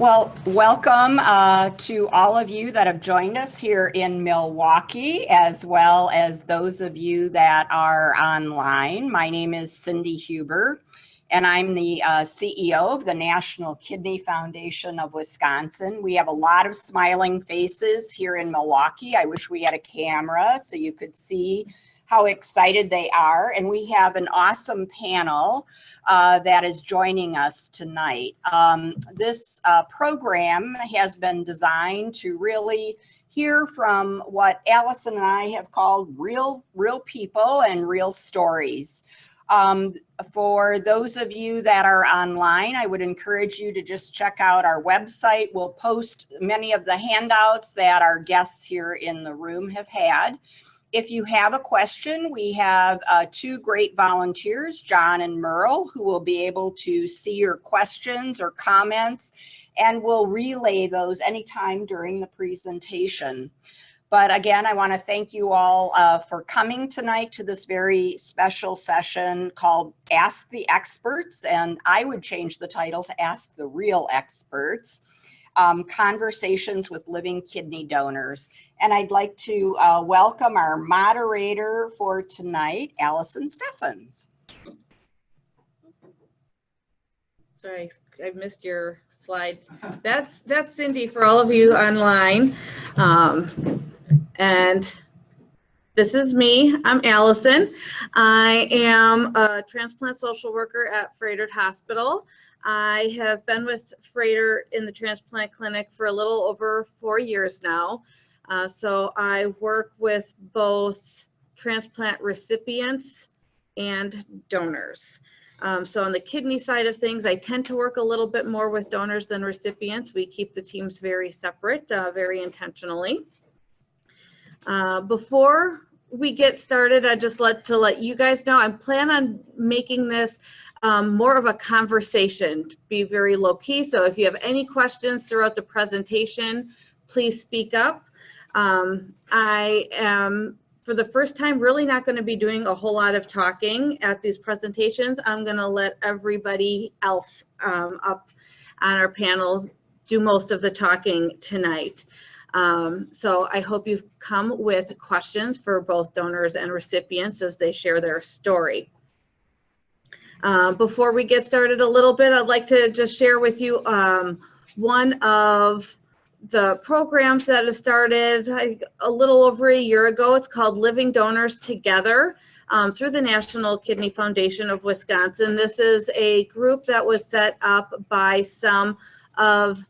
Well, welcome to all of you that have joined us here in Milwaukee, as well as those of you that are online. My name is Cindy Huber, and I'm the CEO of the National Kidney Foundation of Wisconsin. We have a lot of smiling faces here in Milwaukee. I wish we had a camera so you could see how excited they are. And we have an awesome panel that is joining us tonight. This program has been designed to really hear from what Allison and I have called real people and real stories. For those of you that are online, I would encourage you to just check out our website. We'll post many of the handouts that our guests here in the room have had. If you have a question, we have two great volunteers, John and Merle, who will be able to see your questions or comments, and will relay those anytime during the presentation. But again, I want to thank you all for coming tonight to this very special session called Ask the Experts, and I would change the title to Ask the Real Experts. Conversations with living kidney donors. And I'd like to welcome our moderator for tonight, Allison Stephans. Sorry, I missed your slide. That's Cindy for all of you online. And this is me. I'm Allison. I am a transplant social worker at Froedtert Hospital. I have been with Froedtert in the transplant clinic for a little over 4 years now. So I work with both transplant recipients and donors. So on the kidney side of things, I tend to work a little bit more with donors than recipients. We keep the teams very separate, very intentionally. Before we get started, I just let you guys know, I plan on making this more of a conversation, to be very low key. So if you have any questions throughout the presentation, please speak up. I am, for the first time, really not going to be doing a whole lot of talking at these presentations. I'm going to let everybody else up on our panel do most of the talking tonight. So I hope you've come with questions for both donors and recipients as they share their story. Before we get started a little bit, I'd like to just share with you one of the programs that has started a little over a year ago. It's called Living Donors Together through the National Kidney Foundation of Wisconsin. This is a group that was set up by some of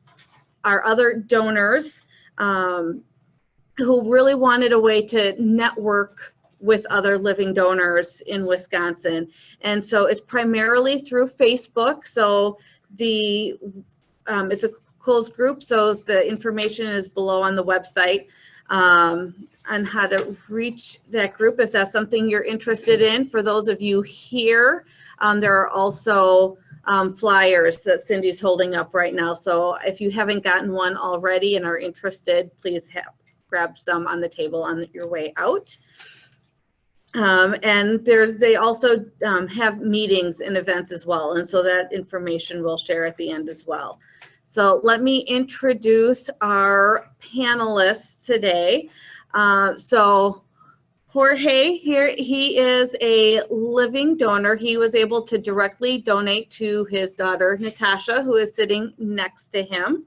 our other donors who really wanted a way to network with other living donors in Wisconsin. And so it's primarily through Facebook. So it's a closed group, so the information is below on the website on how to reach that group if that's something you're interested in. For those of you here, there are also flyers that Cindy's holding up right now. So if you haven't gotten one already and are interested, please grab some on the table on your way out. And they also have meetings and events as well. And so that information we'll share at the end as well. So let me introduce our panelists today. So Jorge here, he is a living donor. He was able to directly donate to his daughter, Natasha, who is sitting next to him.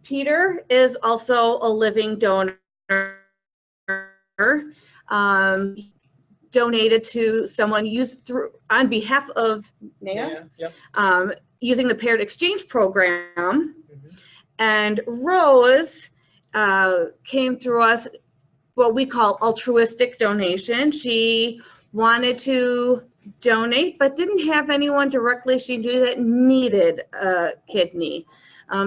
Peter is also a living donor. Donated to someone on behalf of NAA, using the paired exchange program. And Rose came through us, what we call altruistic donation. She wanted to donate, but didn't have anyone directly she knew that needed a kidney.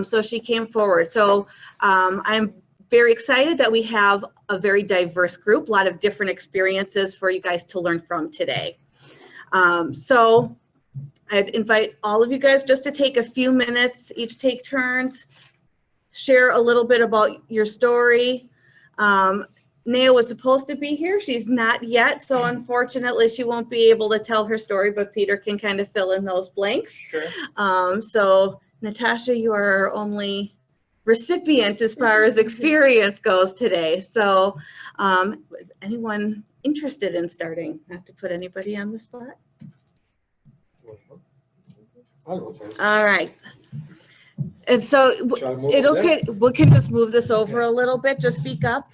So she came forward. So I'm very excited that we have a very diverse group, a lot of different experiences for you guys to learn from today. So I'd invite all of you guys just to take a few minutes, each take turns, share a little bit about your story. Nea was supposed to be here. She's not yet, so unfortunately she won't be able to tell her story, but Peter can kind of fill in those blanks. Sure. So Natasha, you are our only recipient as far as experience goes today. So was anyone interested in starting? Not to put anybody on the spot. I'll go first. All right. And so we can just move this over a little bit, just speak up.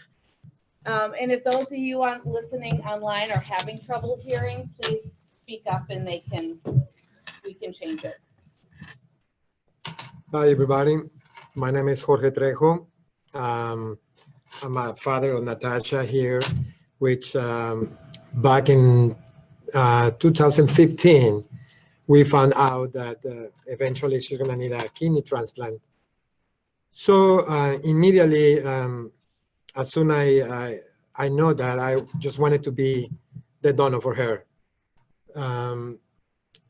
And if those of you listening online are having trouble hearing, please speak up and we can change it. Hi, everybody. My name is Jorge Trejo. I'm a father of Natasha here, which back in 2015, we found out that eventually she's going to need a kidney transplant. So immediately, as soon as I know that, I just wanted to be the donor for her.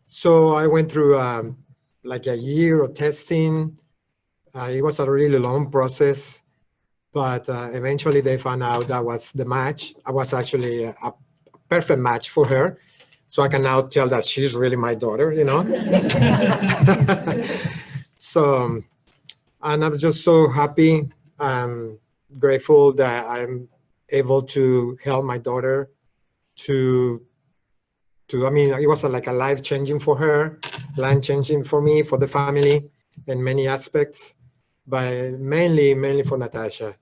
So I went through like a year of testing. It was a really long process, but eventually they found out that was the match. I was actually a perfect match for her. So I can now tell that she's really my daughter, you know? So, and I was just so happy, grateful that I'm able to help my daughter I mean, it was like a life-changing for her, life-changing for me, for the family in many aspects, but mainly for Natasha.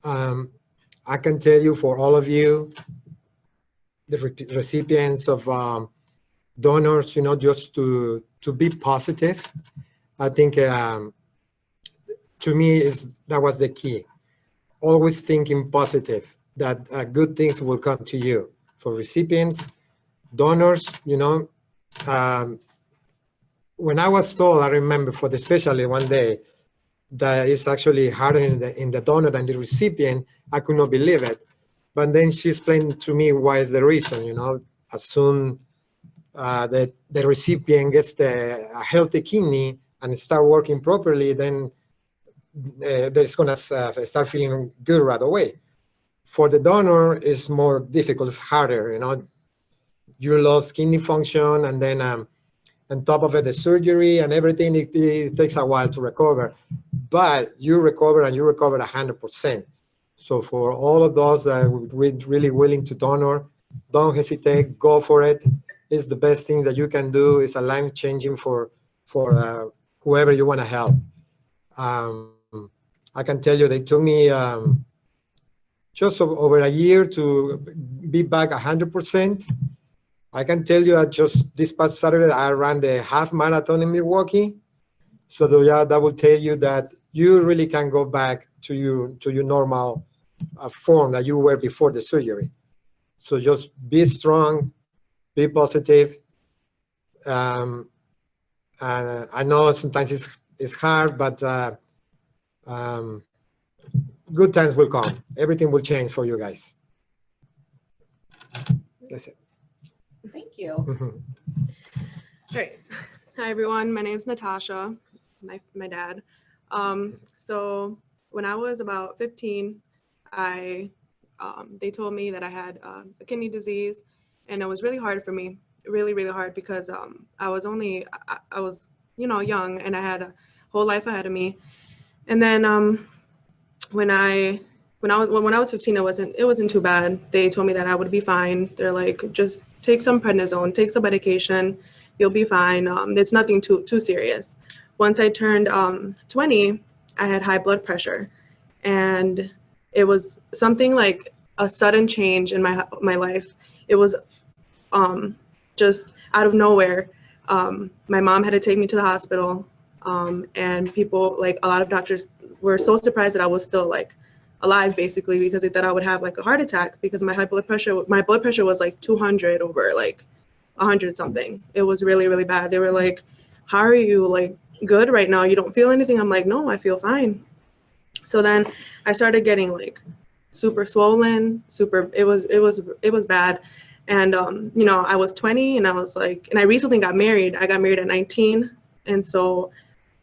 I can tell you, for all of you, the recipients of donors, you know, just to be positive. I think to me that was the key. Always thinking positive, that good things will come to you. For recipients, donors, you know, when I was told, I remember especially one day, that it's actually harder in the donor than the recipient, I could not believe it. But then she explained to me why is the reason, you know. As soon the recipient gets a healthy kidney and start working properly, then they're going to start feeling good right away. For the donor, it's more difficult, it's harder, you know. You lost kidney function, and then on top of it, the surgery and everything, it takes a while to recover. But you recover, and you recover 100%. So for all of those that we're really willing to donor, don't hesitate, go for it. It's the best thing that you can do. It's a life-changing for whoever you want to help. I can tell you, they took me just over a year to be back 100%. I can tell you that just this past Saturday, I ran the half marathon in Milwaukee. So that will tell you that you really can go back to your normal form that you were before the surgery. So just be strong, be positive. I know sometimes it's hard, but good times will come. Everything will change for you guys. That's it. Thank you. All right. Hi, everyone. My name's Natasha, my dad. So when I was about 15, they told me that I had a kidney disease, and it was really hard for me, really, really hard, because I was, you know, young, and I had a whole life ahead of me. And then when I was 15, it wasn't too bad. They told me that I would be fine. They're like, just take some prednisone, take some medication, you'll be fine. It's nothing too serious. Once I turned 20, I had high blood pressure, and it was something like a sudden change in my life. It was just out of nowhere. My mom had to take me to the hospital, and people, like a lot of doctors, were so surprised that I was still like alive, basically, because they thought I would have like a heart attack, because my blood pressure was like 200 over like 100 something. It was really, really bad. They were like, how are you, like, good right now? You don't feel anything? I'm like, no, I feel fine. So then I started getting like super swollen, it was bad. And you know, I was 20, and I was like, and I recently got married. I got married at 19, and so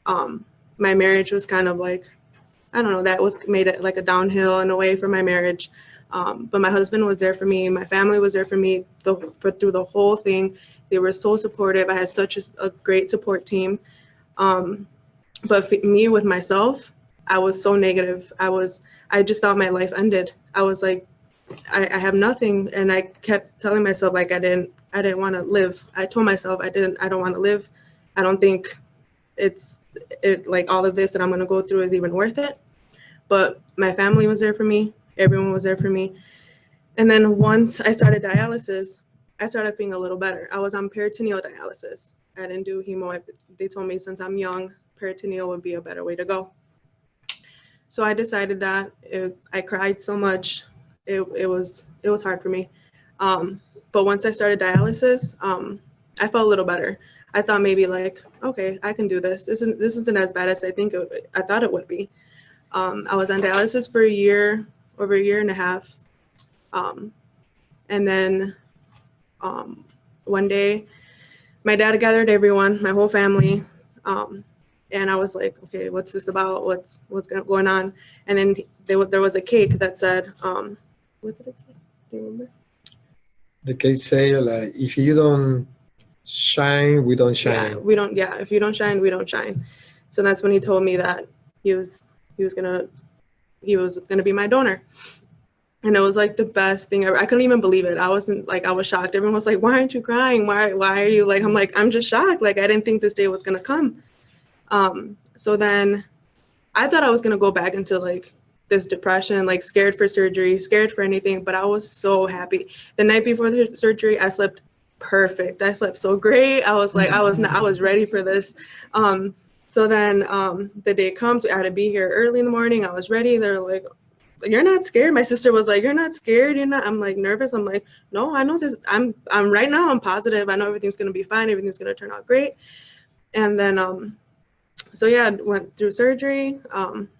my marriage was kind of like, I don't know, that was made it like a downhill in a way for my marriage. But my husband was there for me. My family was there for me through the whole thing. They were so supportive. I had such a great support team. But me with myself, I was so negative. I just thought my life ended. I was like, I have nothing. And I kept telling myself like I didn't want to live. I told myself I don't want to live. I don't think like all of this that I'm going to go through is even worth it. But my family was there for me. Everyone was there for me. And then once I started dialysis, I started feeling a little better. I was on peritoneal dialysis. I didn't do hemo. They told me since I'm young, peritoneal would be a better way to go. So I decided that. I cried so much. It was hard for me. But once I started dialysis, I felt a little better. I thought maybe like, okay, I can do this. This isn't as bad as I thought it would be. I was on dialysis for over a year and a half. And then one day, my dad gathered everyone, my whole family, and I was like, okay, what's this about? What's going on? And then there was a cake that said, what did it say? Do you remember? The cake say like, if you don't shine, we don't shine. If you don't shine, we don't shine. So that's when he told me that he was gonna be my donor. And it was like the best thing ever. I couldn't even believe it. I was shocked. Everyone was like, why aren't you crying? Why are you like, I'm like, I'm just shocked. Like, I didn't think this day was gonna come. So then I thought I was gonna go back into like this depression, like scared for surgery, scared for anything, but I was so happy. The night before the surgery, I slept perfect. I slept so great. I was like, I was ready for this. So then the day comes, I had to be here early in the morning. I was ready. They're like, you're not scared? My sister was like, you're not scared? You're not? I'm like nervous. I'm like, no, I know this. I'm right now, I'm positive. I know everything's going to be fine. Everything's going to turn out great. And then, so yeah, went through surgery,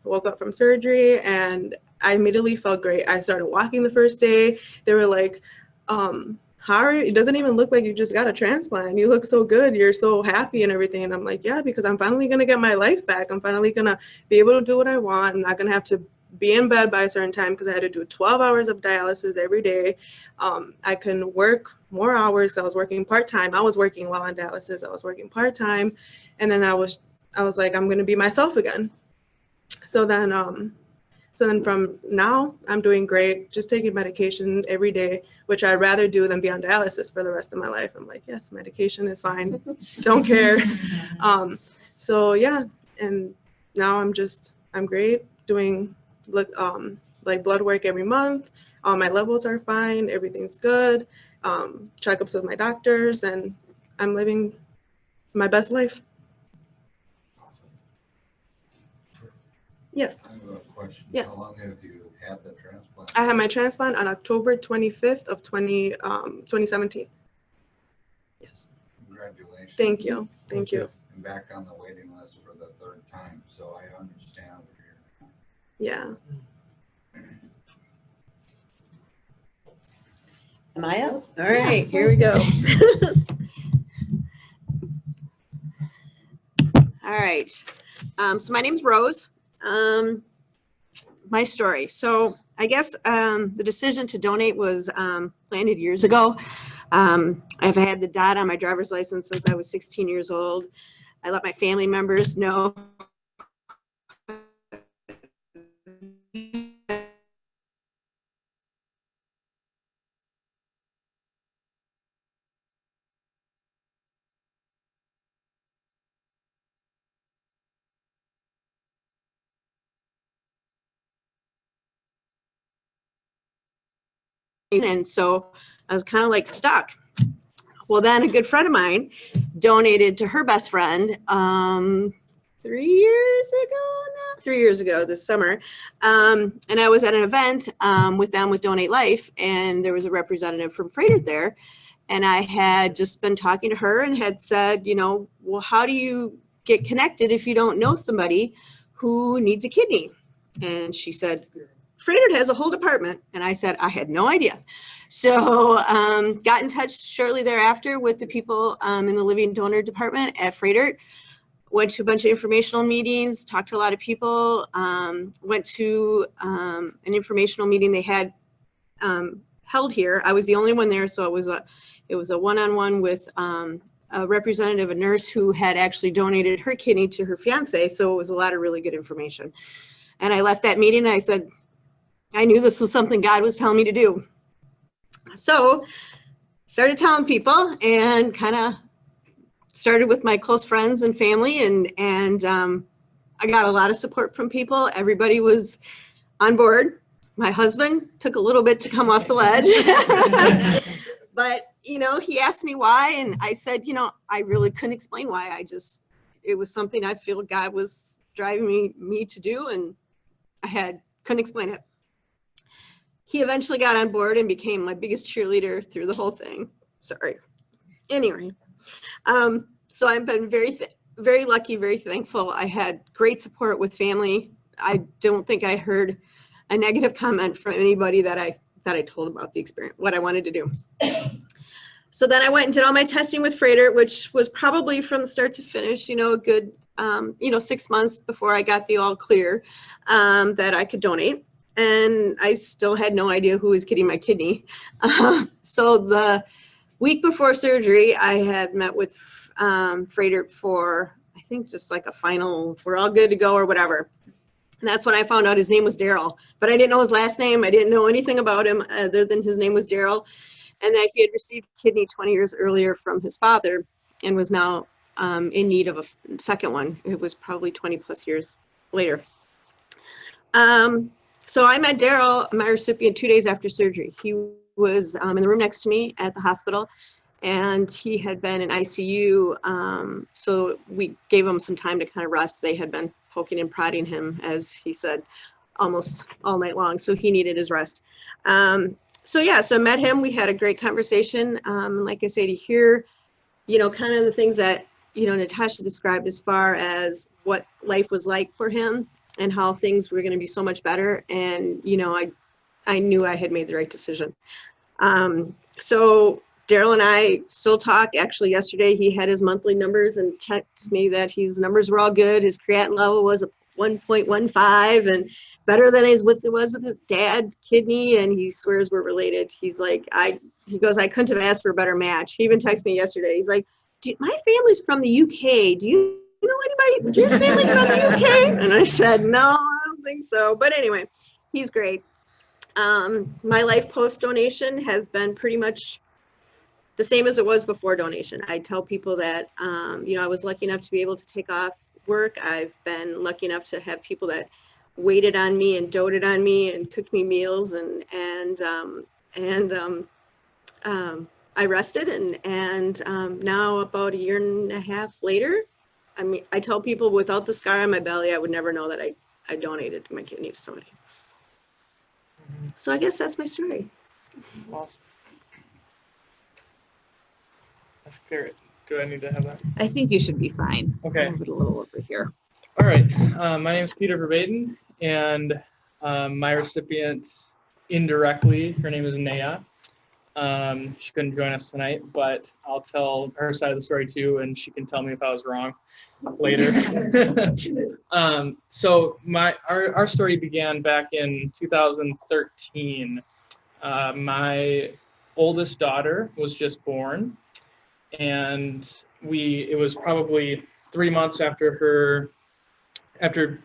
woke up from surgery, and I immediately felt great. I started walking the first day. They were like, it doesn't even look like you just got a transplant. You look so good. You're so happy and everything. And I'm like, yeah, because I'm finally going to get my life back. I'm finally going to be able to do what I want. I'm not going to have to be in bed by a certain time because I had to do 12 hours of dialysis every day. I can work more hours because I was working part-time. I was working while on dialysis. I was working part-time. And then I was like, I'm going to be myself again. So then from now, I'm doing great, just taking medication every day, which I'd rather do than be on dialysis for the rest of my life. I'm like, yes, medication is fine. Don't care. So yeah, and now I'm great, doing like blood work every month. All my levels are fine. Everything's good. Checkups with my doctors, and I'm living my best life. Yes. I have a question. Yes. How long have you had the transplant? I had my transplant on October 25th of 2017. Yes. Congratulations. Thank you. Thank you. I'm back on the waiting list for the third time, so I understand what you're. Yeah. Am I up? All right, here we go. All right. So my name's Rose. My story. So I guess the decision to donate was planted years ago. I've had the dot on my driver's license since I was 16 years old. I let my family members know. And so I was kind of like stuck. Well, then a good friend of mine donated to her best friend 3 years ago this summer. And I was at an event with them with Donate Life, and there was a representative from Froedtert there. And I had just been talking to her and had said, well, how do you get connected if you don't know somebody who needs a kidney? And she said, Froedtert has a whole department. And I said, I had no idea. So got in touch shortly thereafter with the people in the living donor department at Froedtert. Went to a bunch of informational meetings, talked to a lot of people, went to an informational meeting they had held here. I was the only one there, so it was a one-on-one with a representative, a nurse who had actually donated her kidney to her fiance. So it was a lot of really good information. And I left that meeting and I said, I knew this was something God was telling me to do. So started telling people and kind of started with my close friends and family, and I got a lot of support from people. Everybody was on board. My husband took a little bit to come off the ledge, but he asked me why, and I said, I really couldn't explain why. It was something I feel God was driving me to do, and couldn't explain it. He eventually got on board and became my biggest cheerleader through the whole thing. Sorry. Anyway, so I've been very lucky, very thankful. I had great support with family. I don't think I heard a negative comment from anybody that I told about the experience, what I wanted to do. So then I went and did all my testing with Froedtert, which was probably from the start to finish, a good, 6 months before I got the all clear that I could donate. And I still had no idea who was getting my kidney. So the week before surgery, I had met with Froedtert for, I think, just like a final, we're all good to go or whatever. And that's when I found out his name was Daryl. But I didn't know his last name. I didn't know anything about him other than his name was Daryl, and that he had received a kidney 20 years earlier from his father and was now in need of a second one. It was probably 20 plus years later. So I met Daryl, my recipient, 2 days after surgery. He was in the room next to me at the hospital, and he had been in ICU. So we gave him some time to kind of rest. They had been poking and prodding him, as he said, almost all night long. So he needed his rest. So I met him. We had a great conversation. Like I say, to hear, kind of the things that, Natasha described as far as what life was like for him and how things were going to be so much better. And, I knew I had made the right decision. So Daryl and I still talk. Actually, yesterday he had his monthly numbers and checked me that his numbers were all good. His creatinine level was 1.15 and better than it was with his dad kidney, and he swears we're related. He's like, he goes, I couldn't have asked for a better match. He even texted me yesterday. He's like, my family's from the UK. Do you know anybody? Do your family from the UK? And I said, no, I don't think so. But anyway, he's great. My life post-donation has been pretty much the same as it was before donation. I tell people that, I was lucky enough to be able to take off work. I've been lucky enough to have people that waited on me and doted on me and cooked me meals, and I rested, and now about 1.5 years later, I tell people without the scar on my belly, I would never know that I donated my kidney to somebody. So I guess that's my story. Awesome. That's clear. Do I need to have that? I think you should be fine. Okay. Move it a little over here. All right. My name is Peter Verbaden, and my recipient indirectly, her name is Naya. She couldn't join us tonight, but I'll tell her side of the story too, and she can tell me if I was wrong later. So our story began back in 2013. My oldest daughter was just born, and it was probably 3 months after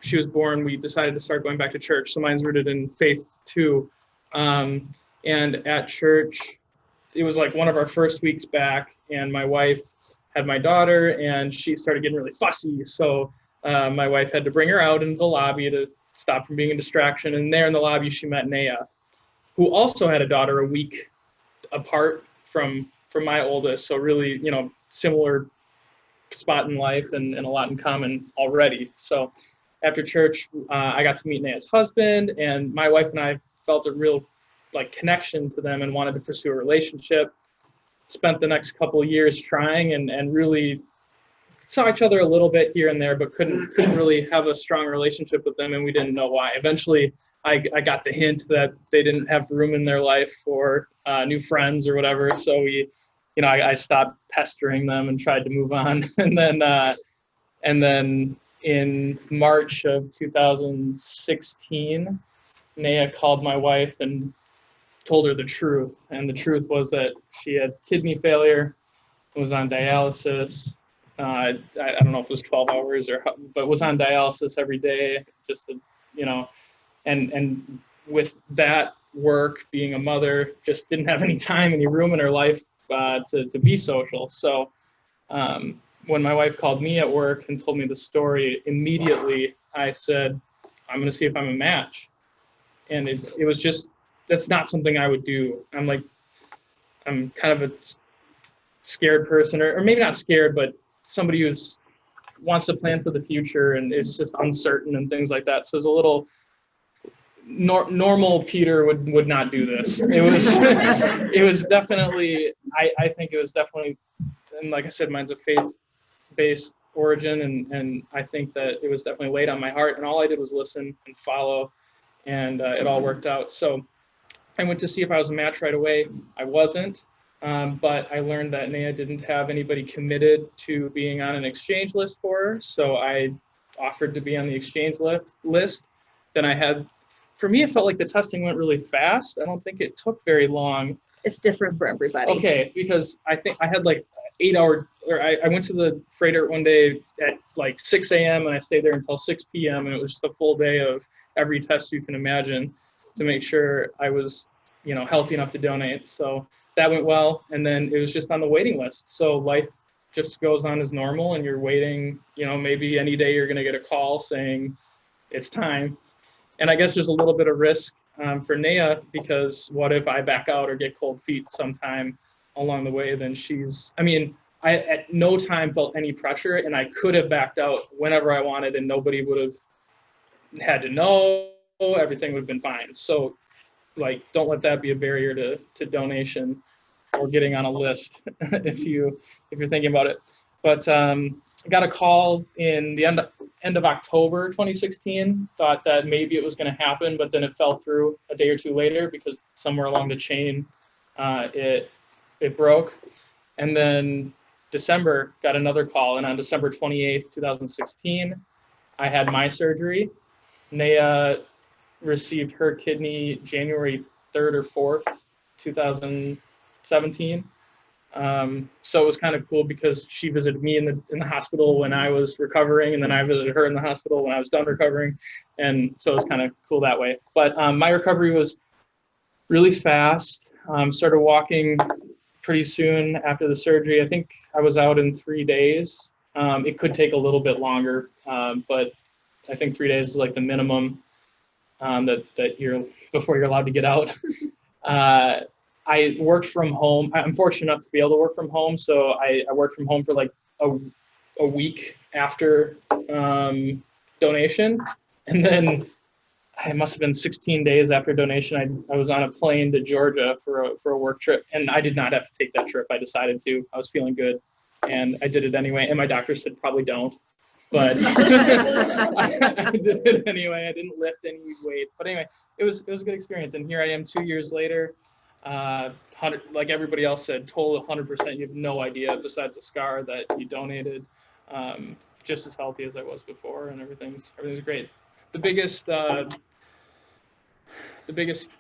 she was born, we decided to start going back to church. So mine's rooted in faith too. And at church, it was like one of our first weeks back, and my wife had my daughter, and she started getting really fussy. So my wife had to bring her out into the lobby to stop from being a distraction. And there in the lobby, she met Naya, who also had a daughter a week apart from my oldest. So really, similar spot in life and a lot in common already. So after church, I got to meet Naya's husband, and my wife and I felt a real connection to them and wanted to pursue a relationship. Spent the next couple of years trying and really saw each other a little bit here and there, but couldn't really have a strong relationship with them, and we didn't know why. Eventually, I got the hint that they didn't have room in their life for new friends or whatever. So I stopped pestering them and tried to move on. And then in March of 2016, Naya called my wife and told her the truth. And the truth was that she had kidney failure, was on dialysis. I don't know if it was 12 hours but was on dialysis every day, just to, you know, and with that work, being a mother, just didn't have any time, any room in her life to be social. So when my wife called me at work and told me the story, immediately I said, I'm going to see if I'm a match. And it was just, that's not something I would do. I'm kind of a scared person, or maybe not scared, but somebody who wants to plan for the future and is just uncertain and things like that. So it's a little normal Peter would not do this. It was it was definitely, I think it was definitely, and like I said, mine's a faith-based origin, and I think that it was definitely laid on my heart, and all I did was listen and follow, and it all worked out. So I went to see if I was a match right away. I wasn't, but I learned that Naya didn't have anybody committed to being on an exchange list for her, so I offered to be on the exchange list. Then for me, it felt like the testing went really fast. I don't think it took very long. It's different for everybody. Okay, because I think I had like 8 hour, or I went to the Froedtert one day at like 6 a.m. and I stayed there until 6 p.m. and it was just a full day of every test you can imagine to make sure I was, you know, healthy enough to donate. So that went well. And then it was just on the waiting list. So life just goes on as normal, and you're waiting, you know, maybe any day you're going to get a call saying it's time. And I guess there's a little bit of risk for Naya, because what if I back out or get cold feet sometime along the way? Then I at no time felt any pressure, and I could have backed out whenever I wanted and nobody would have had to know. Everything would have been fine. So like, don't let that be a barrier to donation or getting on a list if you're thinking about it. But I got a call in the end of October 2016, thought that maybe it was going to happen, but then it fell through a day or two later because somewhere along the chain it broke. And then December, got another call, and on December 28th, 2016, I had my surgery. Naya received her kidney January 3rd or 4th, 2017. So it was kind of cool because she visited me in the hospital when I was recovering, and then I visited her in the hospital when I was done recovering. And so it was kind of cool that way. But my recovery was really fast. Started walking pretty soon after the surgery. I think I was out in 3 days. It could take a little bit longer, but I think 3 days is like the minimum that before you're allowed to get out. I worked from home. I'm fortunate enough to be able to work from home. So I worked from home for like a week after donation. And then it must have been 16 days after donation, I was on a plane to Georgia for a work trip. And I did not have to take that trip. I decided to. I was feeling good, and I did it anyway. And my doctor said, probably don't. But I did it anyway. I didn't lift any weight. But anyway, it was a good experience. And here I am 2 years later. Like everybody else said, total 100%. You have no idea, besides the scar, that you donated. Just as healthy as I was before, and everything's great. The biggest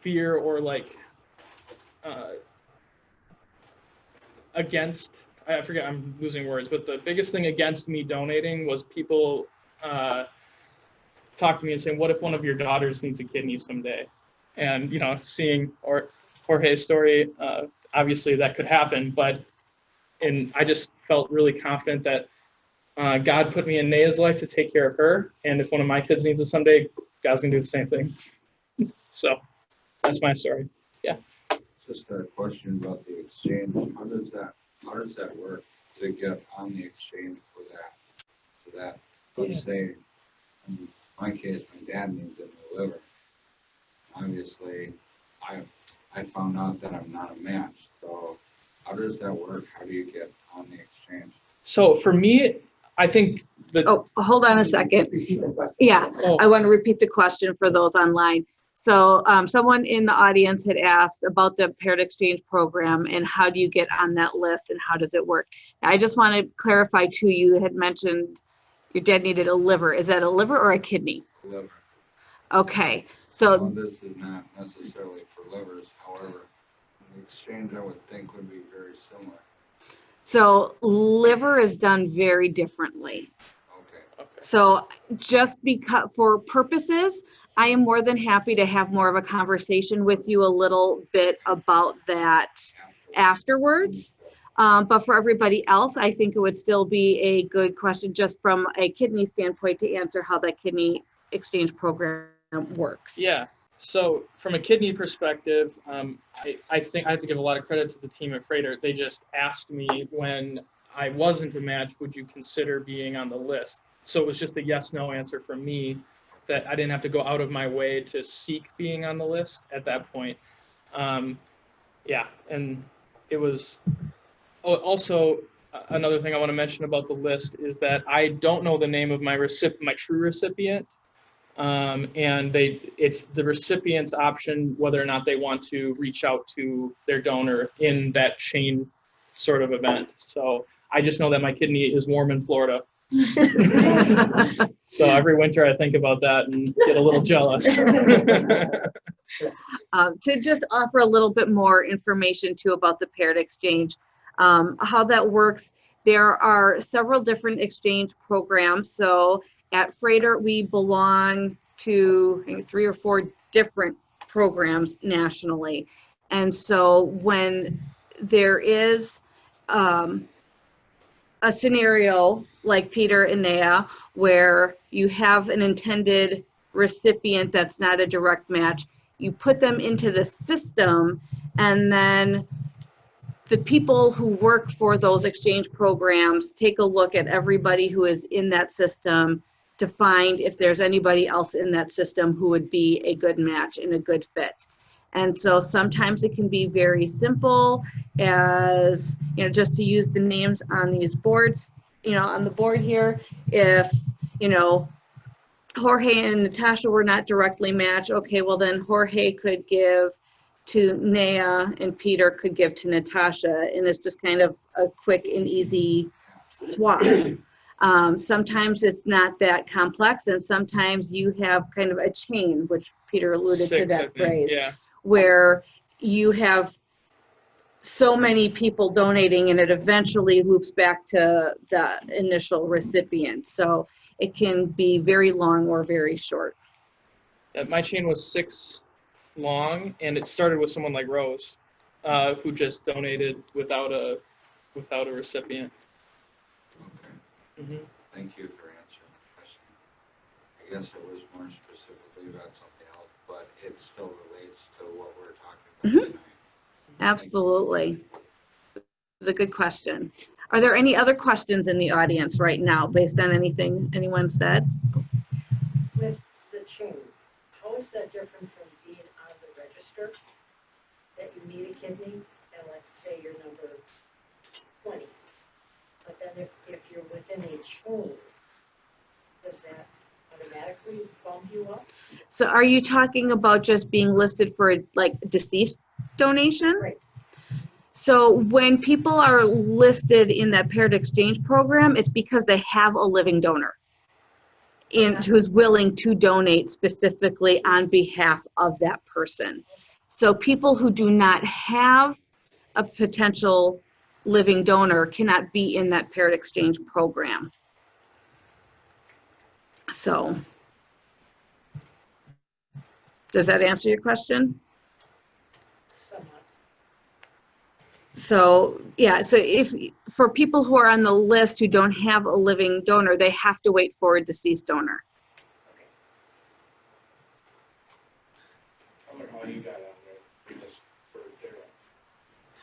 fear, or like against, I forget, I'm losing words, but the biggest thing against me donating was people talk to me and saying, what if one of your daughters needs a kidney someday? And, you know, seeing Jorge's story, obviously that could happen, and I just felt really confident that God put me in Naya's life to take care of her, and if one of my kids needs it someday, God's gonna do the same thing. So that's my story. Yeah. Just a question about the exchange. How does that work to get on the exchange for that? So that, let's say, in my case, my dad needs a new liver. Obviously, I found out that I'm not a match. So how does that work? How do you get on the exchange? So for me, I think that. Oh, hold on a second. Yeah, I want to repeat the question for those online. So someone in the audience had asked about the paired exchange program and how do you get on that list and how does it work? I just want to clarify too, you had mentioned your dad needed a liver. Is that a liver or a kidney? Liver. Okay, so. Well, this is not necessarily for livers. However, the exchange I would think would be very similar. So liver is done very differently. Okay. So just because for purposes, I am more than happy to have more of a conversation with you a little bit about that afterwards. But for everybody else, I think it would still be a good question just from a kidney standpoint to answer how that kidney exchange program works. Yeah. So from a kidney perspective, I think I have to give a lot of credit to the team at Froedtert. They just asked me when I wasn't a match, would you consider being on the list? So it was just a yes/no answer from me, that I didn't have to go out of my way to seek being on the list at that point. Yeah, and it was also another thing I want to mention about the list is that I don't know the name of my true recipient. And it's the recipient's option whether or not they want to reach out to their donor in that chain sort of event. So I just know that my kidney is warm in Florida. So every winter I think about that and get a little jealous. To just offer a little bit more information too about the paired exchange, how that works, there are several different exchange programs. So at Froedtert, we belong to I think 3 or 4 different programs nationally. And so when there is a scenario like Peter and Naya, where you have an intended recipient that's not a direct match, you put them into the system, and then the people who work for those exchange programs take a look at everybody who is in that system to find if there's anybody else in that system who would be a good match and a good fit. And so sometimes it can be very simple as, just to use the names on these boards, on the board here, if, Jorge and Natasha were not directly matched, okay, well then Jorge could give to Naya and Peter could give to Natasha, and it's just kind of a quick and easy swap. Sometimes it's not that complex, and sometimes you have kind of a chain, which Peter alluded to that phrase, yeah. Where you have so many people donating and it eventually loops back to the initial recipient. So it can be very long or very short. My chain was 6 long, and it started with someone like Rose, who just donated without a recipient. Okay. Mm-hmm. Thank you for answering the question. I guess it was more specifically about something else, but it still relates to what we're talking about tonight. Absolutely. It's a good question. Are there any other questions in the audience right now based on anything anyone said? With the chain, how is that different from being on the register, that you need a kidney and let's say you're number 20, but then if you're within a chain, does that automatically bump you up? So are you talking about just being listed for like deceased donation? Right. So when people are listed in that paired exchange program, it's because they have a living donor who's willing to donate specifically on behalf of that person. So people who do not have a potential living donor cannot be in that paired exchange program. So does that answer your question? So yeah, so if for people who are on the list who don't have a living donor, they have to wait for a deceased donor. I wonder how you got on there, because for Daryl.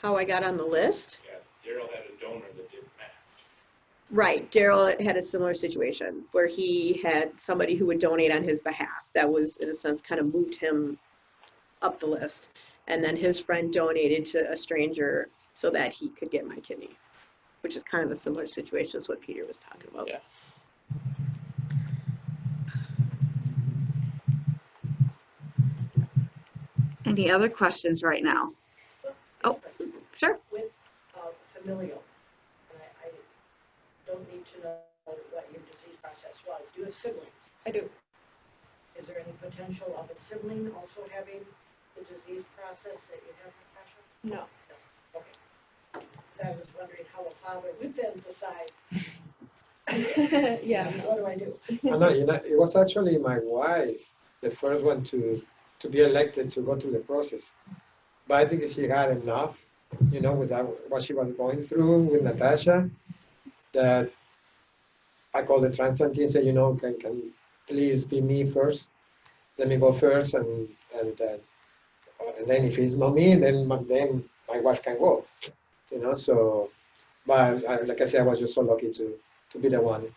How I got on the list? Yeah, Daryl had a donor that didn't match. Right, Daryl had a similar situation where he had somebody who would donate on his behalf. That was, in a sense, kind of moved him up the list. And then his friend donated to a stranger so that he could get my kidney, which is kind of a similar situation as what Peter was talking about. Yeah. Any other questions right now? Oh, sure. With familial, and I don't need to know what your disease process was. Do you have siblings? I do. Is there any potential of a sibling also having the disease process that you have, Natasha? No. Okay. I was wondering how a father with them decide, Yeah. what do I do? I know, it was actually my wife, the first one to be elected to go through the process. But I think she had enough, with that, what she was going through with Natasha, that I called the transplant team and said, can you please be me first? Let me go first, and then if it's not me, then my wife can go. So, but like I said, I was just so lucky to be the one.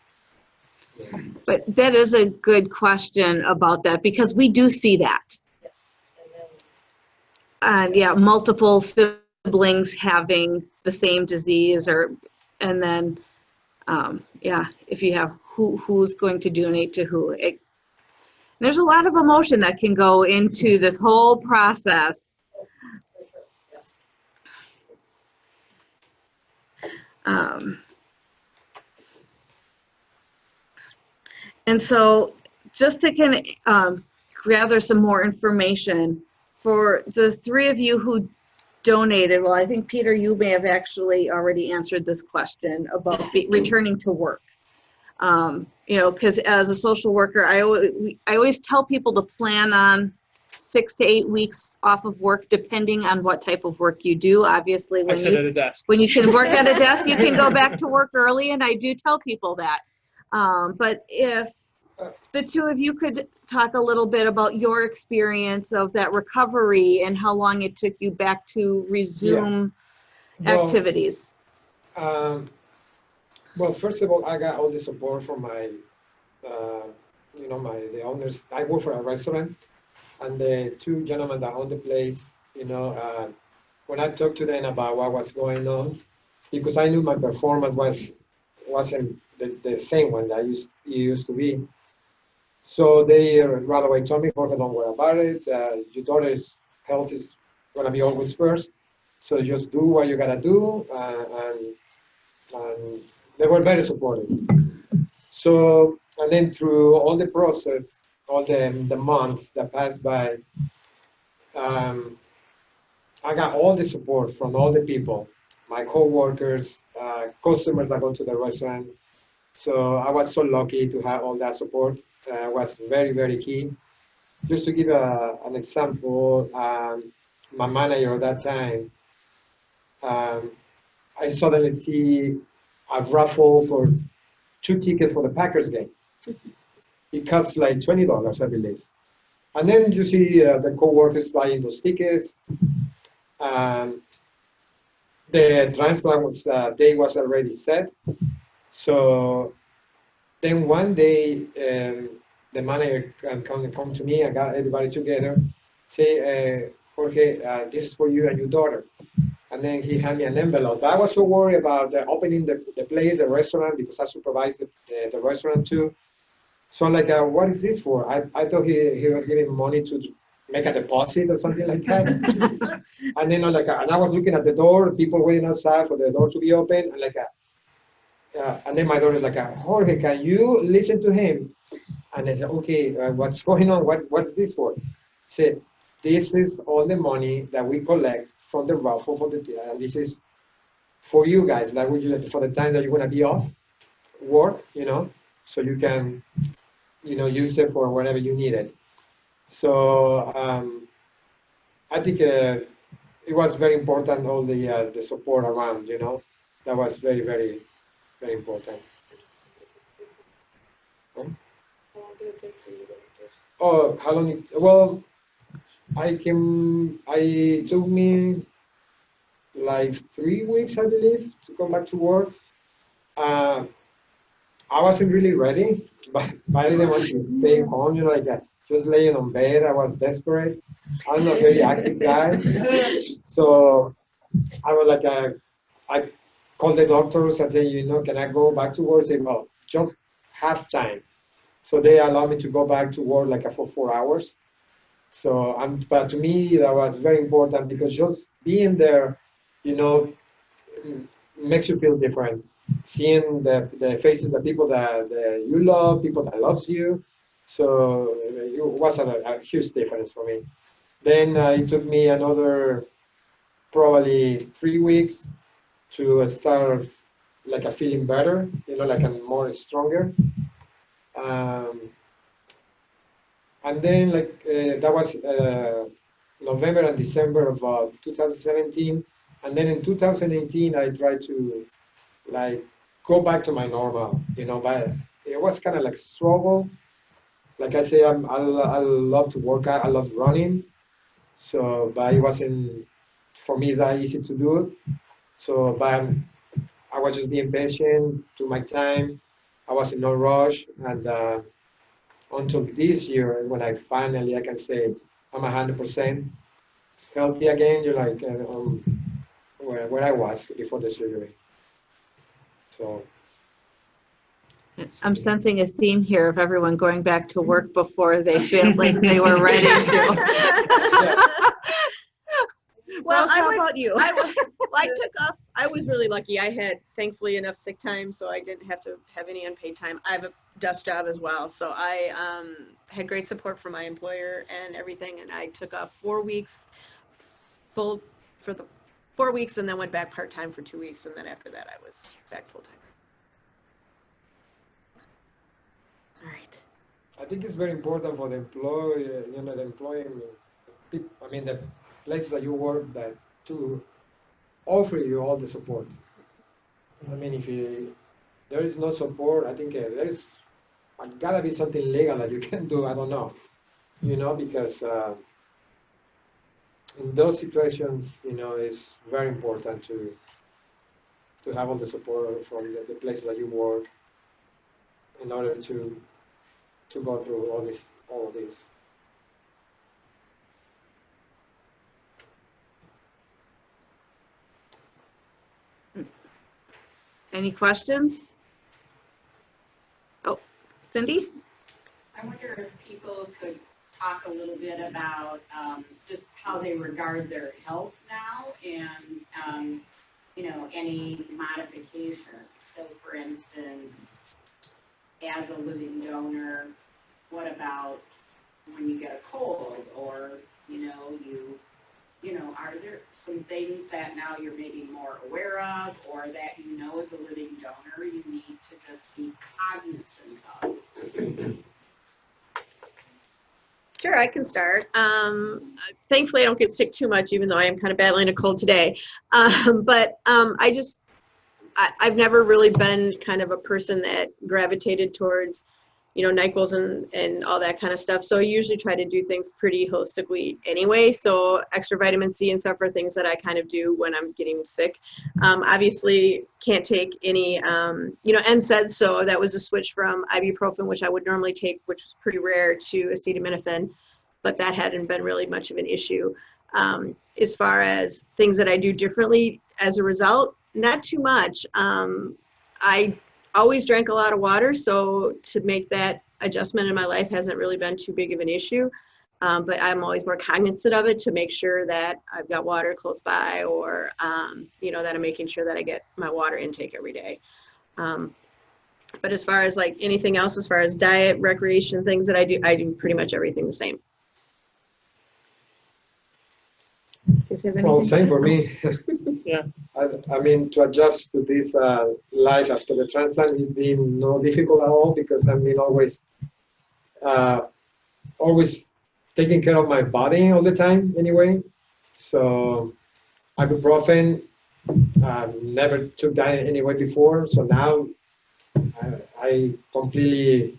Yeah. But that is a good question about that, because we do see that. Yes. And then, And multiple siblings having the same disease, and then, if you have who's going to donate to who. There's a lot of emotion that can go into this whole process. for sure, yes. And so just to kind of gather some more information for the three of you who donated, well, I think, Peter, you may have actually already answered this question about returning to work. Because as a social worker, I always tell people to plan on 6 to 8 weeks off of work, depending on what type of work you do. Obviously, I sit at a desk. when you can work at a desk, you can go back to work early, and I do tell people that. But if the two of you could talk a little bit about your experience of that recovery and how long it took you back to resume activities. Well, first of all, I got all the support from my, the owners. I work for a restaurant, and the two gentlemen that own the place, when I talked to them about what was going on, because I knew my performance wasn't the same one that it used to be. So they right away told me, Jorge, don't worry about it. Your daughter's health is going to be always first. So just do what you got to do. And they were very supportive. So, and then through all the process, all the months that passed by, I got all the support from all the people, my co-workers, customers that go to the restaurant. So I was so lucky to have all that support. Was very, very key. Just to give an example, my manager at that time, I suddenly see a raffle for 2 tickets for the Packers game. It costs like $20, I believe. And then you see the co-workers buying those tickets. The transplant day was already set. So then one day, the manager come to me. I got everybody together, say, Jorge, this is for you and your daughter. And then he handed me an envelope. But I was so worried about opening the place, the restaurant, because I supervised the restaurant too. So I'm like, what is this for? I thought he was giving money to make a deposit or something like that. And then and I was looking at the door, people waiting outside for the door to be open, and and then my daughter's like, Jorge, can you listen to him? And I said, okay, what's going on? What's this for? Said, this is all the money that we collect from the raffle for this is for you guys, that we use for the time that you're gonna be off work, so you can, use it for whatever you need it. So I think it was very important, all the support around, that was very, very, very important. Oh, how long? Well, it took me like 3 weeks, I believe, to come back to work. I wasn't really ready, but I didn't want to stay home, just laying on bed. I was desperate. I'm a very active guy. So I was I called the doctors and said, can I go back to work? Say, well, just half time. So they allowed me to go back to work for 4 hours. So, but to me, that was very important, because just being there, makes you feel different. Seeing the faces, the people that you love, people that loves you. So it was a huge difference for me. Then it took me another probably 3 weeks to start like a feeling better, you know, like I'm more stronger. And then like that was November and December of 2017. And then in 2018, I tried to like go back to my normal, you know, but it was kind of like struggle. Like I say, I love to work out, I love running. So, but it wasn't for me that easy to do. So, but I was just being patient to my time. I was in no rush. And until this year, when I finally, I can say I'm 100% healthy again, you're like where I was before the surgery. So. I'm sensing a theme here of everyone going back to work before they feel like they were ready to. Well, Rose, how about you? I took off. I was really lucky. I had, thankfully, enough sick time, so I didn't have to have any unpaid time. I have a desk job as well, so I had great support from my employer and everything, and I took off 4 weeks full for the 4 weeks, and then went back part-time for 2 weeks, and then after that, I was back full-time. All right. I think it's very important for the employee, you know, the employee, I mean, the places that you work that to offer you all the support. I mean, if there is no support, I think there is gotta be something legal that you can do. I don't know, you know, because in those situations, you know, it's very important to have all the support from the places that you work in order to go through all of this. Any questions? Oh, Cindy? I wonder if people could talk a little bit about just how they regard their health now and, you know, any modifications. So for instance, as a living donor, what about when you get a cold or, you know, are there some things that now you're maybe more aware of or that you know as a living donor you need to just be cognizant of? Sure, I can start. Thankfully, I don't get sick too much, even though I am kind of battling a cold today. But I've never really been kind of a person that gravitated towards, you know, NyQuils and all that kind of stuff. So I usually try to do things pretty holistically anyway. So extra vitamin C and stuff are things that I kind of do when I'm getting sick. Obviously can't take any, you know, NSAIDs. So that was a switch from ibuprofen, which I would normally take, which was pretty rare, to acetaminophen, but that hadn't been really much of an issue. As far as things that I do differently as a result, not too much. I always drank a lot of water, so to make that adjustment in my life hasn't really been too big of an issue. But I'm always more cognizant of it to make sure that I've got water close by, or you know, that I'm making sure that I get my water intake every day. But as far as like anything else, as far as diet, recreation, things that I do pretty much everything the same. Well, same for me. Yeah. I mean, to adjust to this life after the transplant has been no difficult at all, because I've been always taking care of my body all the time anyway. So ibuprofen, never took that anyway before. So now I completely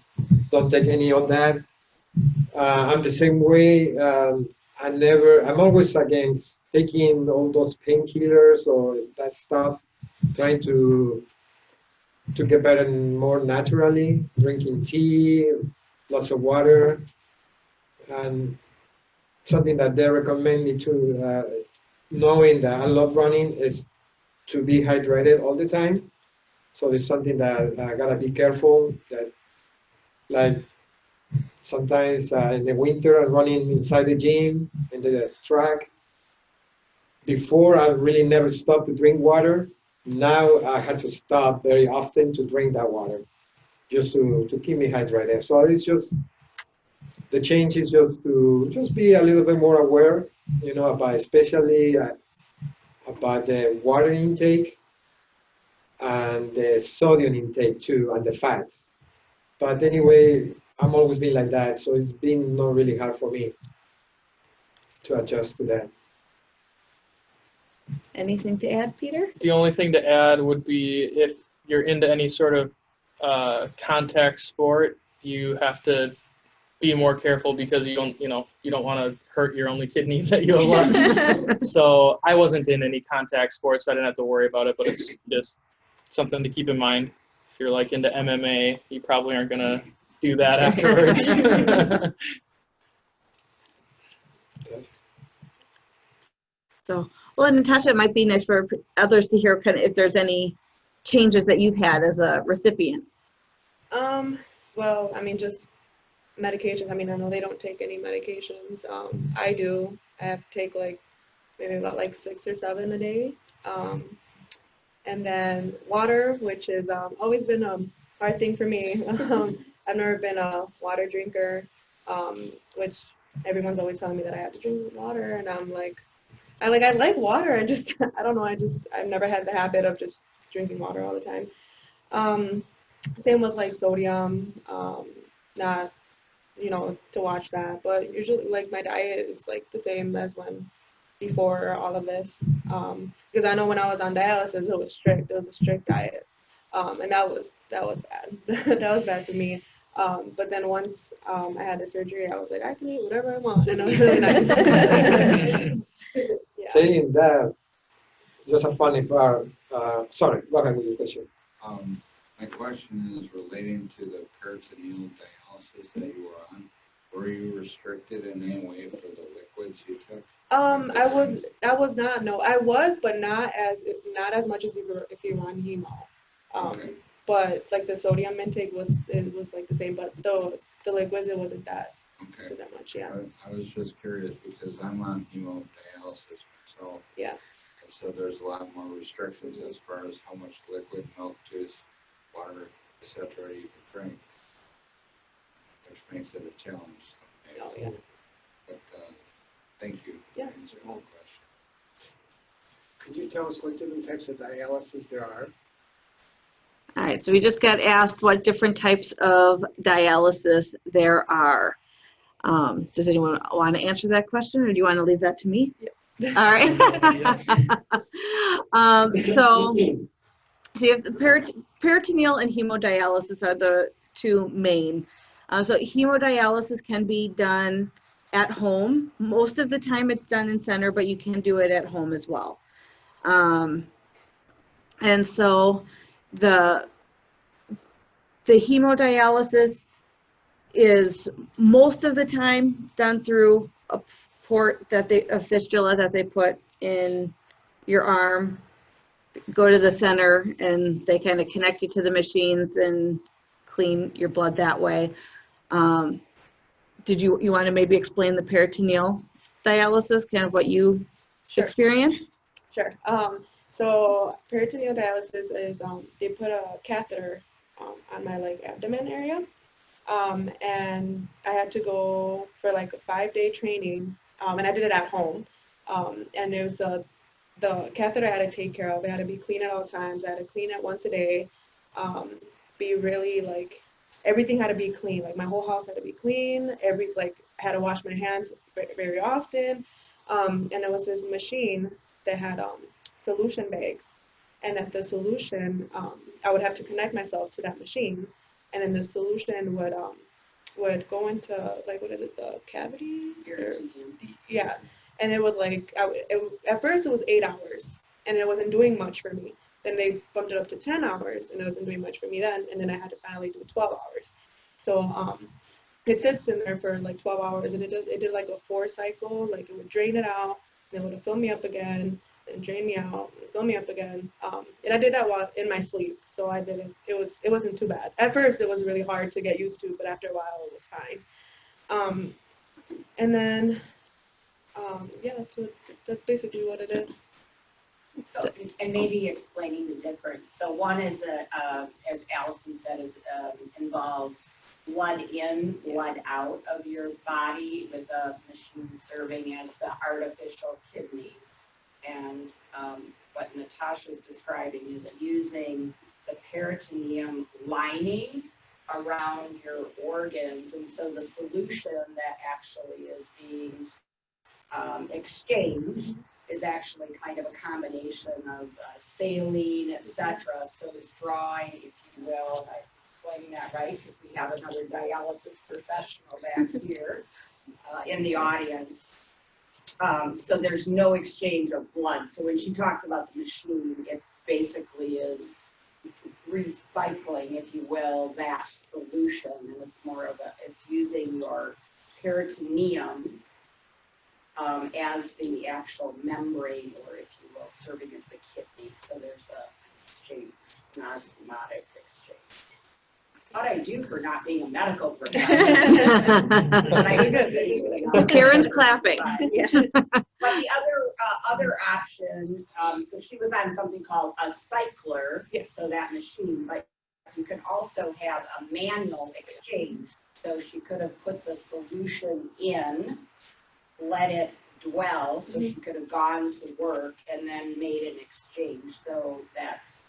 don't take any of that. I'm the same way. I'm always against taking all those painkillers or that stuff, trying to get better more naturally, drinking tea, lots of water. And something that they recommend me to, knowing that I love running, is to be hydrated all the time. So it's something that I gotta be careful that, like, sometimes in the winter, I'm running inside the gym, in the track. Before, I really never stopped to drink water. Now I had to stop very often to drink that water, just to keep me hydrated. So it's just, the change is just to just be a little bit more aware, you know, about especially about the water intake. and the sodium intake too, and the fats. But anyway, I'm always been like that, so it's been not really hard for me to adjust to that. Anything to add, Peter? The only thing to add would be if you're into any sort of contact sport, you have to be more careful because you don't want to hurt your only kidney that you have left. So I wasn't in any contact sports, so I didn't have to worry about it, but it's just something to keep in mind. If you're like into MMA, you probably aren't gonna do that afterwards. So, well, and Natasha, it might be nice for others to hear kind of if there's any changes that you've had as a recipient. Well, I mean, just medications. I mean, I know they don't take any medications. I do. I have to take like maybe about like 6 or 7 a day. And then water, which has always been a hard thing for me. I've never been a water drinker, which everyone's always telling me that I have to drink water, and I'm like, I like water. I don't know. I've never had the habit of just drinking water all the time. Same with like sodium, not, to watch that, but usually like my diet is like the same as when before all of this, because I know when I was on dialysis, it was strict. It was a strict diet, and that was bad. That was bad for me. But then once I had the surgery, I was like, I can eat whatever I want, and it was really nice. Yeah. Saying that, just a funny part. Sorry, go ahead with your question. My question is relating to the peritoneal dialysis that you were on. Were you restricted in any way for the liquids you took? I was not. No, I was, but not as much as if you were on hemo. Okay. But like the sodium intake was like the same, but the liquids, it wasn't that. Okay. Wasn't that much, yeah. I was just curious because I'm on hemodialysis myself. Yeah. So there's a lot more restrictions as far as how much liquid, milk, juice, water, etc. you can drink, which makes it a challenge. Oh yeah. But thank you for answering the question. Could you tell us what different types of dialysis there are? All right, so we just got asked what different types of dialysis there are. Does anyone want to answer that question, or do you want to leave that to me? Yeah. All right. So you have the peritoneal and hemodialysis are the two main. So hemodialysis can be done at home. Most of the time it's done in center, but you can do it at home as well. And so the hemodialysis is most of the time done through a fistula that they put in your arm, go to the center, and they kind of connect you to the machines and clean your blood that way. Did you want to maybe explain the peritoneal dialysis, kind of what you experienced? Sure. So peritoneal dialysis is they put a catheter on my like abdomen area, and I had to go for like a 5-day training, and I did it at home. And there was the catheter I had to take care of. It had to be clean at all times. I had to clean it once a day. Be really like everything had to be clean. Like my whole house had to be clean. I had to wash my hands very often. And it was this machine that had solution bags, and that the solution, I would have to connect myself to that machine, and then the solution would go into like, what is it, the cavity? Yeah, and it would like, at first it was 8 hours, and it wasn't doing much for me. Then they bumped it up to 10 hours, and it wasn't doing much for me then, and then I had to finally do 12 hours. So it sits in there for like 12 hours, and it did like a 4 cycle, like it would drain it out, and it would fill me up again, and drain me out, and fill me up again. And I did that while in my sleep, so I didn't. It wasn't too bad. At first, it was really hard to get used to, but after a while, it was fine. And then, yeah, that's basically what it is. So, and maybe explaining the difference. So one is, as Allison said, involves blood in, blood out of your body, with a machine serving as the artificial kidney. And what Natasha's describing is using the peritoneum lining around your organs. And so the solution that actually is being exchanged is actually kind of a combination of saline, etc. So it's drawing, if you will, I'm explaining that right, because we have another dialysis professional back here in the audience. So there's no exchange of blood. So when she talks about the machine, it basically is recycling, if you will, that solution. And it's more of it's using your peritoneum as the actual membrane, or if you will, serving as the kidney. So there's a exchange, an osmotic exchange. What I do for not being a medical professional. Karen's clapping. Yeah. But the other option, so she was on something called a cycler, so that machine, but you can also have a manual exchange. So she could have put the solution in, let it dwell, so she could have gone to work and then made an exchange. So that's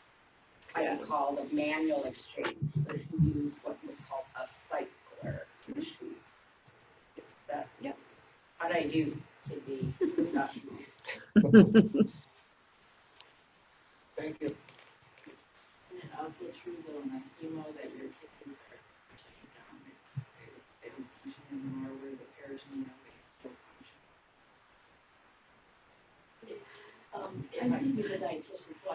kind of called a manual exchange. So she used what was called a cycler machine. That, how did I do, kidney professionals? Thank you. And it's also true though in the chemo that your kidneys are shutting down. They don't function anymore where the peritoneum still function. I'm speaking as a dietitian, so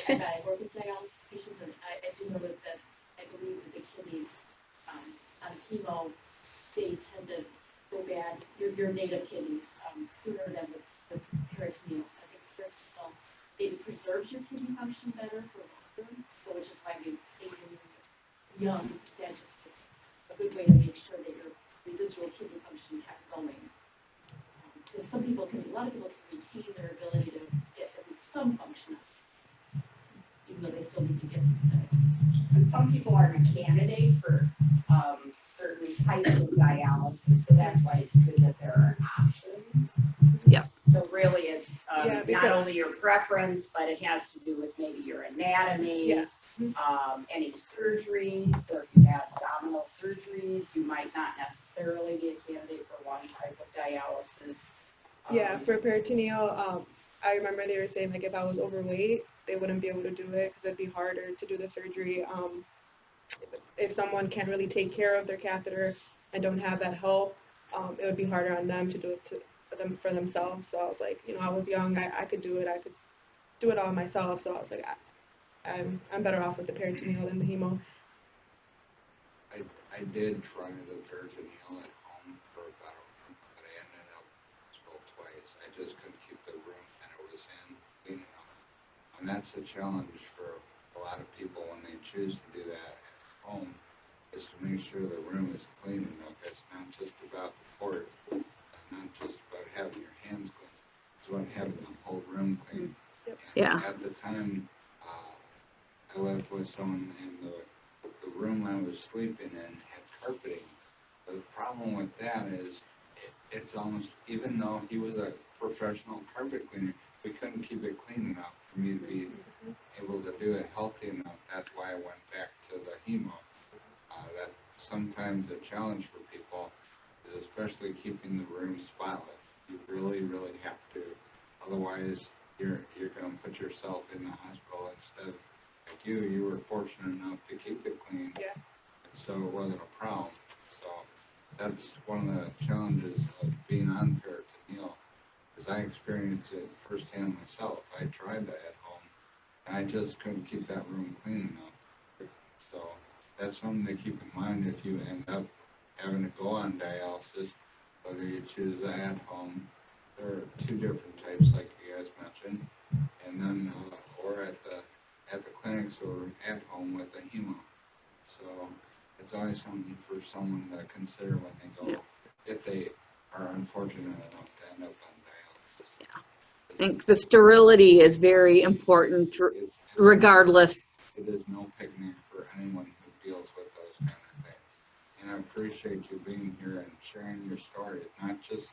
I work with dialysis patients, and I do know that I believe that the kidneys on chemo, they tend to go bad, your native kidneys, sooner than the peritoneal. So I think peritoneal maybe preserves your kidney function better for longer. So which is why we think when you're young, that just is a good way to make sure that your residual kidney function kept going. Because a lot of people can retain their ability to get at least some function, even though they still need to get dialysis. And some people aren't a candidate for certain types of dialysis, so that's why it's good that there are options. Yes. So really it's not only your preference, but it has to do with maybe your anatomy, any surgeries. So if you have abdominal surgeries, you might not necessarily be a candidate for one type of dialysis. For peritoneal, I remember they were saying like if I was overweight, they wouldn't be able to do it because it'd be harder to do the surgery. If someone can't really take care of their catheter and don't have that help, it would be harder on them to do it for themselves. So I was like, I was young, I could do it. I could do it all myself. So I was like, I'm better off with the peritoneal than the hemo. I did try the peritoneal at home for about a month, but I ended up hospital twice. I just couldn't keep the room that it was in clean enough. And that's a challenge for a lot of people when they choose to do that at home, is to make sure the room is clean enough. It's not just about the port, not just about having your hands clean. It's about having the whole room clean. And at the time, I lived with someone, and the room I was sleeping in had carpeting. But the problem with that is it's almost, even though he was a professional carpet cleaner, we couldn't keep it clean enough for me to be able to do it healthy enough. That's why I went back to the hemo. That's sometimes a challenge for people, is especially keeping the room spotless. You really, really have to. Otherwise, you're going to put yourself in the hospital instead of, like you were fortunate enough to keep it clean. Yeah. So it wasn't a problem. So that's one of the challenges of being on peritoneal, because I experienced it firsthand myself. I tried that at home, and I just couldn't keep that room clean enough. So that's something to keep in mind if you end up having to go on dialysis, whether you choose that at home. There are two different types, like you guys mentioned, and then or at the clinics or at home with the hemo. So it's always something for someone to consider when they go, if they are unfortunate enough to end up on dialysis. I think the sterility is very important, regardless. It is no picnic for anyone who deals with those kind of things. And I appreciate you being here and sharing your story, not just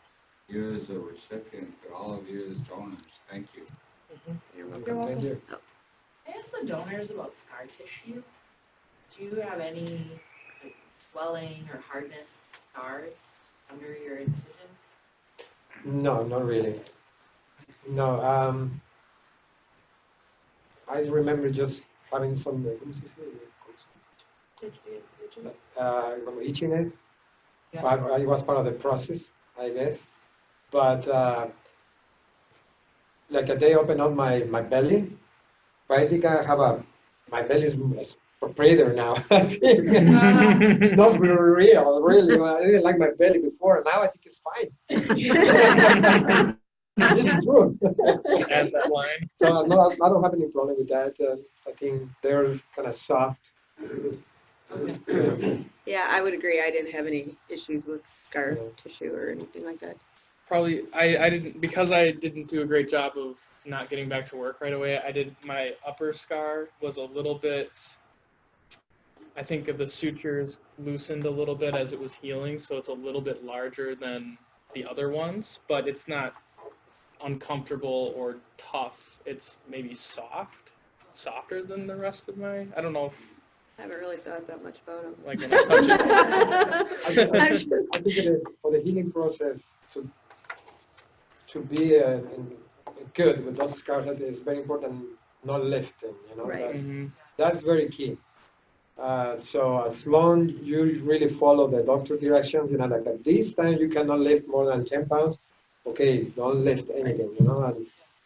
you as a recipient, but all of you as donors. Thank you. You're welcome. You're welcome. Thank you. I asked the donors about scar tissue. Do you have any like, swelling or hardness scars under your incisions? No, not really. No, I remember just having some itchiness. Yeah. It was part of the process, I guess. But like they opened up my belly, but I think I have my belly is proprietor now. Not real, really. I didn't like my belly before, now I think it's fine. This is true. Add that line. So no, I don't have any problem with that. I think they're kind of soft. Yeah, I would agree. I didn't have any issues with scar Yeah. tissue or anything like that. Probably, I didn't, because I didn't do a great job of not getting back to work right away. My upper scar was a little bit, I think the sutures loosened a little bit as it was healing, so it's a little bit larger than the other ones, but it's not uncomfortable or tough. It's maybe softer than the rest of my, I don't know if, I haven't really thought that much about them. like when I touch it. I think for the healing process to be good with those scars, it's very important not lifting. You know, Right. that's very key. So as long you really follow the doctor directions, you know, like at this time you cannot lift more than 10 pounds. Okay, don't lift anything, you know,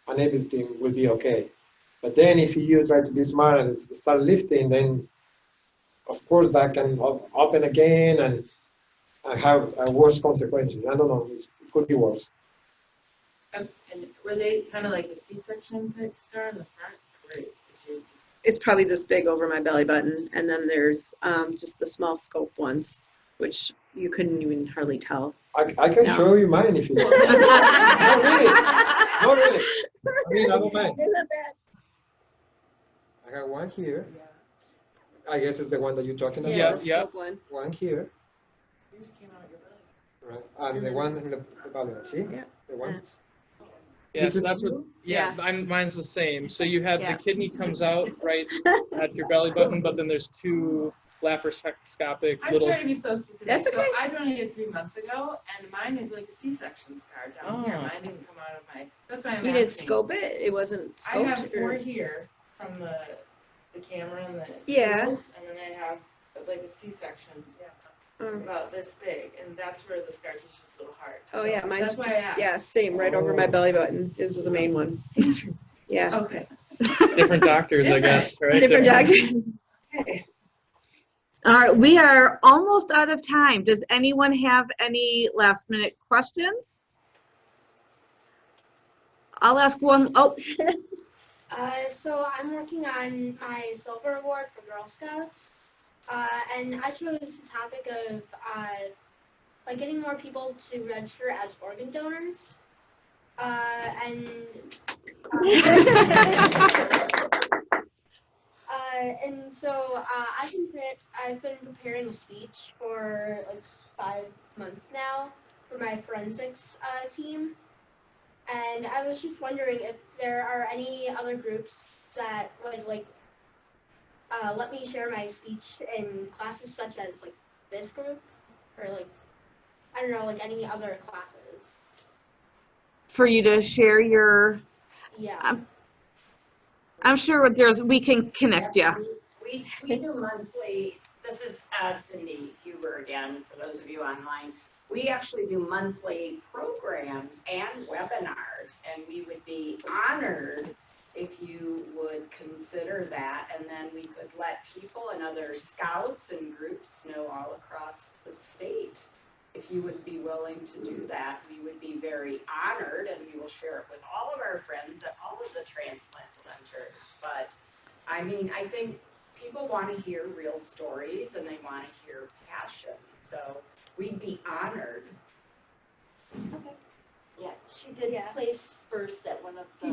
and everything will be okay. But then if you try to be smart and start lifting, then of course that can open again and have worse consequences. I don't know, it could be worse. And were they kind of like a C-section type scar in the front? Or is your It's probably this big over my belly button, and then there's just the small scope ones, which you couldn't even hardly tell. I can show you mine if you want. No, really. I mean, I don't mind. I got one here. I guess it's the one that you're talking about. Yeah, the scope one. One here. yours came out your belly? Right. And the one in the belly. See? Yeah. The one. That's, Yeah, This so is that's what, Yeah. mine's the same. So you have Yeah. the kidney comes out right at your belly button, but then there's two laparoscopic I'm little. sorry to be so specific. That's okay. So I donated 3 months ago, and mine is like a C-section scar down here. Oh. Mine didn't come out of my. That's why I'm you asking. didn't scope it? It wasn't I scoped? have 4 or- here from the camera and the Yeah. tools, and then I have like a C-section about this big, and that's where the scar tissue is a little hard. Oh, yeah, So mine's that's why I just, asked. yeah, same, right over my belly button is the main one. Yeah. Okay. Different doctors, I guess, right? Different doctor. Okay. All right, we are almost out of time. Does anyone have any last minute questions? I'll ask one. Oh, So I'm working on my silver award for Girl Scouts, and I chose the topic of like getting more people to register as organ donors, and so I've been preparing a speech for like 5 months now for my forensics team. And I was just wondering if there are any other groups that would like let me share my speech in classes such as like this group, or like I don't know, like any other classes. for you to share your, Yeah. I'm sure we can connect you. We do monthly, this is Cindy Huber again, for those of you online. We actually do monthly programs and webinars, and we would be honored if you would consider that, and then we could let people and other scouts and groups know all across the state. If you would be willing to do that, we would be very honored, and we will share it with all of our friends at all of the transplant centers. But I mean, I think people want to hear real stories and they want to hear passion. So we'd be honored. Okay. Yeah, she did place first at one of the.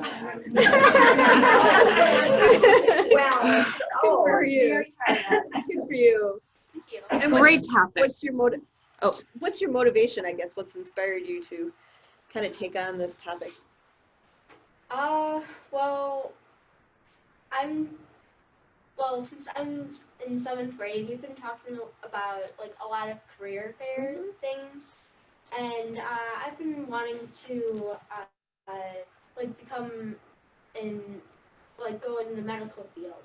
Well, good for you. Good for you. Thank you. And Great topic. What's your motivation, I guess? What's inspired you to kind of take on this topic? Well, since I'm in 7th grade, we've been talking about like a lot of career fair things, and I've been wanting to like become go in the medical field,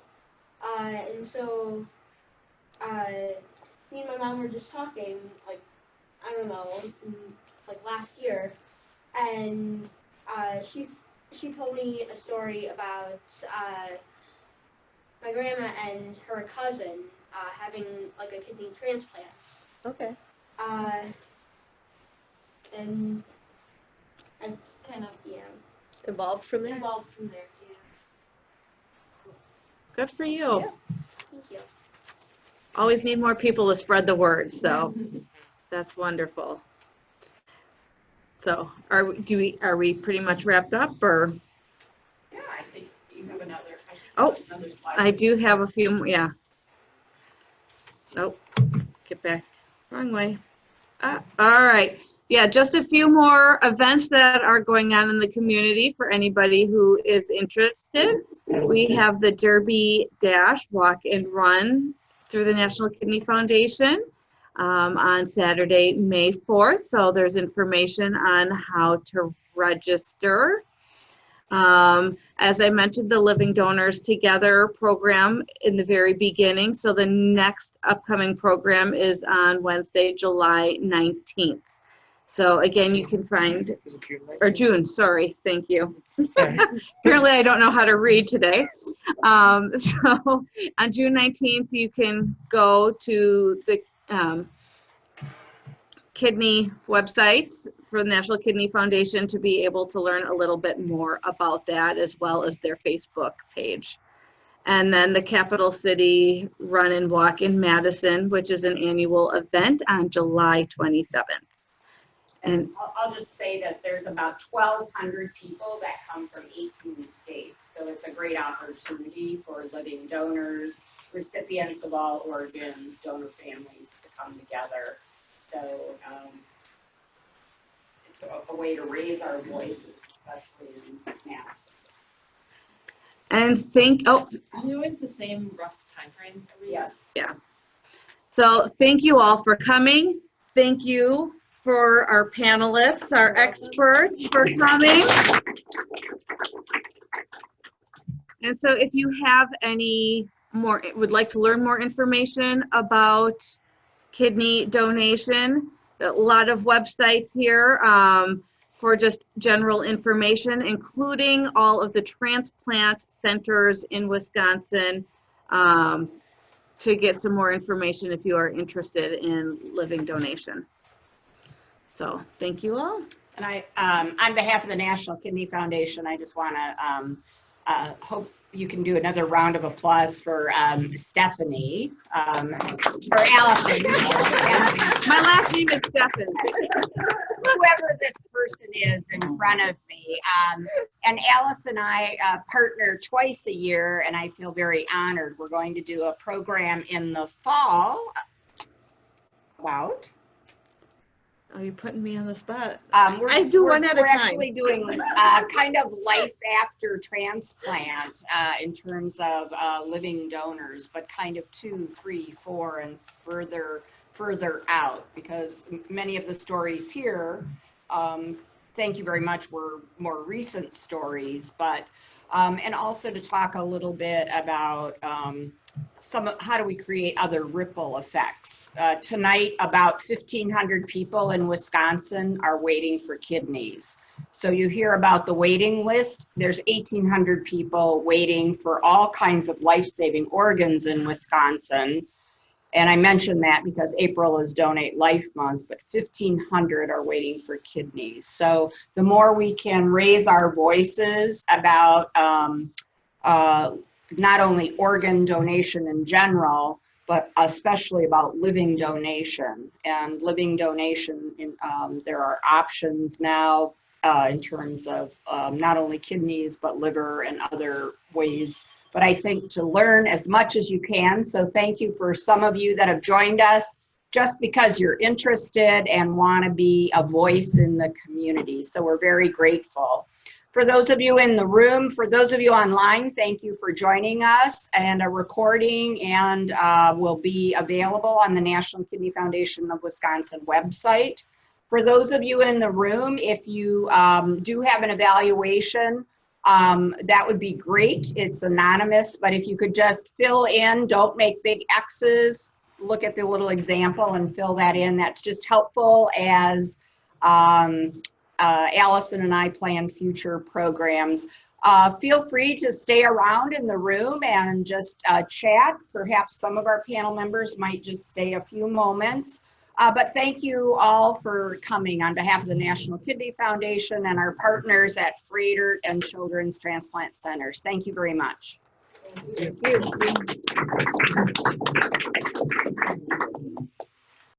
and so me and my mom were just talking, like, I don't know, like last year, and she told me a story about my grandma and her cousin having like a kidney transplant. Okay. And I've kind of Evolved from there. evolved from there. Yeah. Good for you. Yeah. Thank you. Always need more people to spread the word, so that's wonderful. So are we pretty much wrapped up, or? Yeah, I think you have another. Oh, another slide. I do have a few more, yeah. Nope, get back, wrong way. All right, yeah, just a few more events that are going on in the community for anybody who is interested. We have the Derby Dash Walk and Run through the National Kidney Foundation on Saturday, May 4th. So there's information on how to register. As I mentioned, the Living Donors Together program in the very beginning. So the next upcoming program is on Wednesday, July 19th. So again, you can find, or June, sorry, thank you. Apparently I don't know how to read today. So on June 19th, you can go to the kidney website for the National Kidney Foundation to be able to learn a little bit more about that, as well as their Facebook page. And then the Capital City Run and Walk in Madison, which is an annual event on July 27th. And I'll just say that there's about 1,200 people that come from 18 states. So it's a great opportunity for living donors, recipients of all organs, donor families to come together. So it's a way to raise our voices, especially in mass. And Are they always the same rough time frame every year? Yes. Yeah. So thank you all for coming. Thank you for our panelists, our experts for coming. And so if you have any more, would like to learn more information about kidney donation, a lot of websites here for just general information, including all of the transplant centers in Wisconsin, to get some more information if you are interested in living donation. So thank you all. And I, on behalf of the National Kidney Foundation, I just want to hope you can do another round of applause for Stephanie, or Allison. My last name is Stephans. Whoever this person is in front of me. And Alice and I partner twice a year, and I feel very honored. We're going to do a program in the fall about. Oh, you're putting me on the spot. I do one at a time. We're actually doing kind of life after transplant in terms of living donors, but kind of 2, 3, 4, and further out, because many of the stories here, thank you very much, were more recent stories, but and also to talk a little bit about how do we create other ripple effects. Tonight, about 1,500 people in Wisconsin are waiting for kidneys. So you hear about the waiting list. There's 1,800 people waiting for all kinds of life-saving organs in Wisconsin. And I mention that because April is Donate Life Month, but 1,500 are waiting for kidneys. So the more we can raise our voices about not only organ donation in general, but especially about living donation. And living donation, there are options now in terms of not only kidneys, but liver and other ways. But I think to learn as much as you can. So thank you for some of you that have joined us just because you're interested and want to be a voice in the community. So we're very grateful. For those of you in the room, for those of you online, thank you for joining us. And a recording will be available on the National Kidney Foundation of Wisconsin website. For those of you in the room, if you do have an evaluation, that would be great. It's anonymous, but if you could just fill in, don't make big X's, look at the little example and fill that in. That's just helpful as Allison and I plan future programs. Feel free to stay around in the room and just chat. Perhaps some of our panel members might just stay a few moments. But thank you all for coming on behalf of the National Kidney Foundation and our partners at Froedtert and Children's Transplant Centers. Thank you very much. Thank you.